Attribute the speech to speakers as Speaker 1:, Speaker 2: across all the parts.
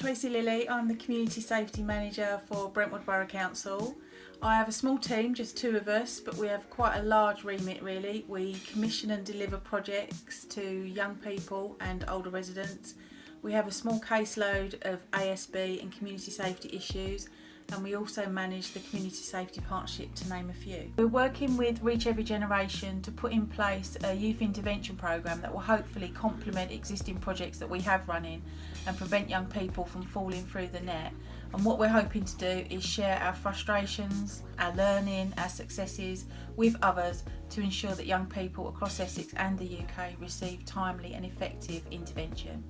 Speaker 1: Tracy Lilly. I'm the Community Safety Manager for Brentwood Borough Council. I have a small team, just 2 of us, but we have quite a large remit really. We commission and deliver projects to young people and older residents. We have a small caseload of ASB and community safety issues, and we also manage the Community Safety Partnership, to name a few. We're working with Reach Every Generation to put in place a youth intervention programme that will hopefully complement existing projects that we have running and prevent young people from falling through the net. And what we're hoping to do is share our frustrations, our learning, our successes with others to ensure that young people across Essex and the UK receive timely and effective intervention.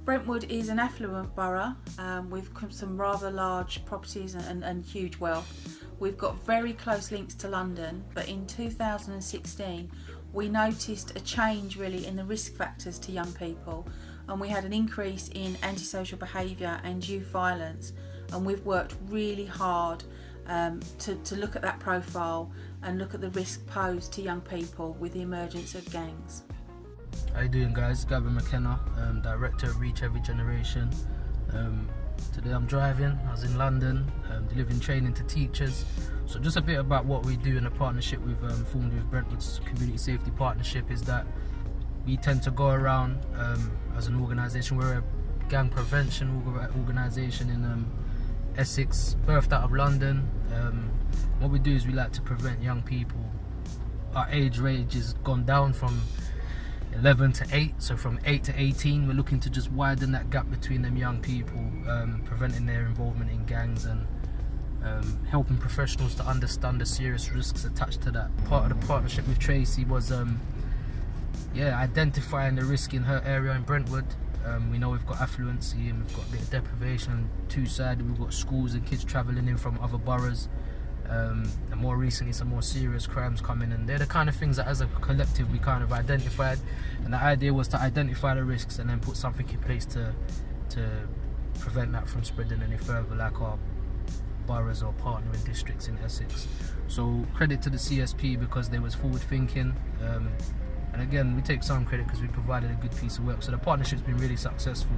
Speaker 1: Brentwood is an affluent borough with some rather large properties and huge wealth. We've got very close links to London, but in 2016 we noticed a change really in the risk factors to young people, and we had an increase in antisocial behaviour and youth violence, and we've worked really hard to look at that profile and look at the risk posed to young people with the emergence of gangs.
Speaker 2: How you doing, guys? Gavin McKenna, Director of Reach Every Generation. Today I'm driving. I was in London delivering training to teachers. So just a bit about what we do in a partnership we've formed with Brentwood's Community Safety Partnership is that we tend to go around as an organisation. We're a gang prevention organisation in Essex, birthed out of London. What we do is we like to prevent young people. Our age range has gone down from 11 to 8, so from 8 to 18 we're looking to just widen that gap between them young people, preventing their involvement in gangs and helping professionals to understand the serious risks attached to that. Part of the partnership with Tracy was identifying the risk in her area in Brentwood. We know we've got affluency and we've got a bit of deprivation. 2-sided, we've got schools and kids travelling in from other boroughs. And more recently some more serious crimes coming, and they're the kind of things that as a collective we kind of identified, and the idea was to identify the risks and then put something in place to prevent that from spreading any further, like our boroughs or partnering districts in Essex. So credit to the CSP because they was forward thinking, and again we take some credit because we provided a good piece of work. So the partnership's been really successful,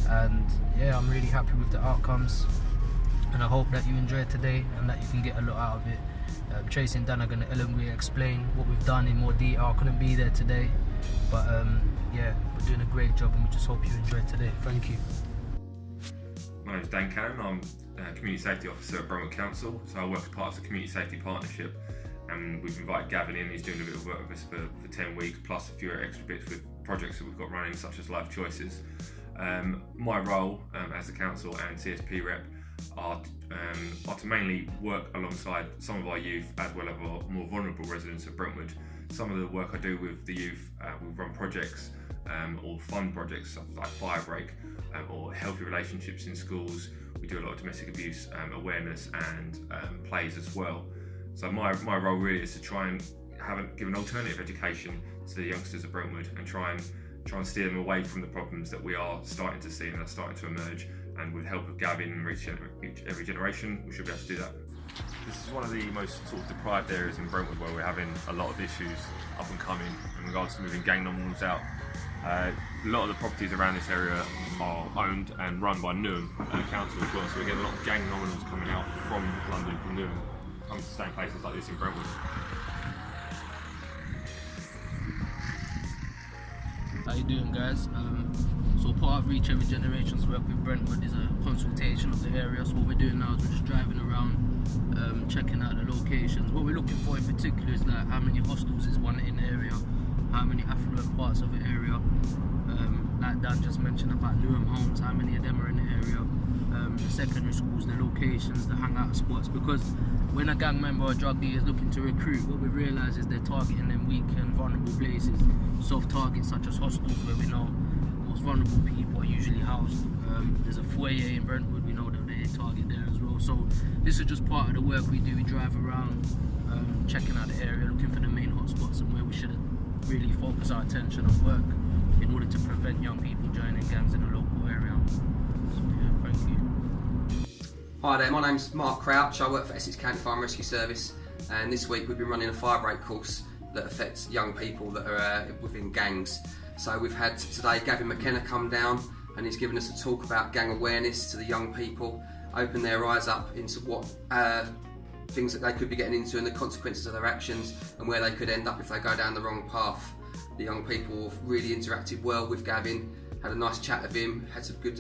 Speaker 2: and yeah, I'm really happy with the outcomes. And I hope that you enjoy it today and that you can get a lot out of it. Tracy and Dan are going to eloquently explain what we've done in more detail. I couldn't be there today, but yeah, we're doing a great job and we just hope you enjoy today. Thank you.
Speaker 3: My name's Dan Cannon. I'm Community Safety Officer at Brentwood Council, so I work as part of the Community Safety Partnership, and we've invited Gavin in. He's doing a bit of work with us for 10 weeks, plus a few extra bits with projects that we've got running, such as Life Choices. My role as the Council and CSP rep are to mainly work alongside some of our youth as well as our more vulnerable residents of Brentwood. Some of the work I do with the youth, we run projects or fund projects such as like Firebreak or healthy relationships in schools. We do a lot of domestic abuse awareness and plays as well. So my role really is to try and give an alternative education to the youngsters of Brentwood and try and steer them away from the problems that we are starting to see and are starting to emerge. And with the help of Gavin and Reach Every Generation, we should be able to do that. This is one of the most sort of deprived areas in Brentwood where we're having a lot of issues up and coming in regards to moving gang nominals out. A lot of the properties around this area are owned and run by Newham Council as well, so we get a lot of gang nominals coming out from London, from Newham, coming to stay in places like this in Brentwood.
Speaker 2: How you doing, guys? So part of Reach Every Generation's work with Brentwood is a consultation of the area. So what we're doing now is we're just driving around, checking out the locations. What we're looking for in particular is like how many hostels is one in the area, how many affluent parts of the area, like Dan just mentioned about Newham homes, how many of them are in the area, the secondary schools, the locations, the hangout spots, because when a gang member or drug dealer is looking to recruit, what we realise is they're targeting them weak and vulnerable places, soft targets such as hostels where we know most vulnerable people are usually housed. There's a foyer in Brentwood, we know that they target there as well. So this is just part of the work we do. We drive around, checking out the area, looking for the main hotspots and where we should really focus our attention and work in order to prevent young people joining gangs in the local area. So yeah, thank you.
Speaker 4: Hi there, my name's Mark Crouch. I work for Essex County Fire and Rescue Service, and this week we've been running a Firebreak course that affects young people that are within gangs. So we've had today Gavin McKenna come down and he's given us a talk about gang awareness to the young people, open their eyes up into what things that they could be getting into and the consequences of their actions and where they could end up if they go down the wrong path. The young people really interacted well with Gavin, had a nice chat with him, had some good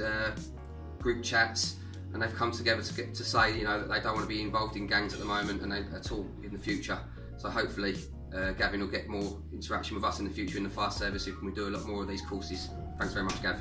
Speaker 4: group chats, and they've come together to say, you know, that they don't want to be involved in gangs at the moment and at all in the future. So hopefully Gavin will get more interaction with us in the future in the fire service if we do a lot more of these courses. Thanks very much, Gav.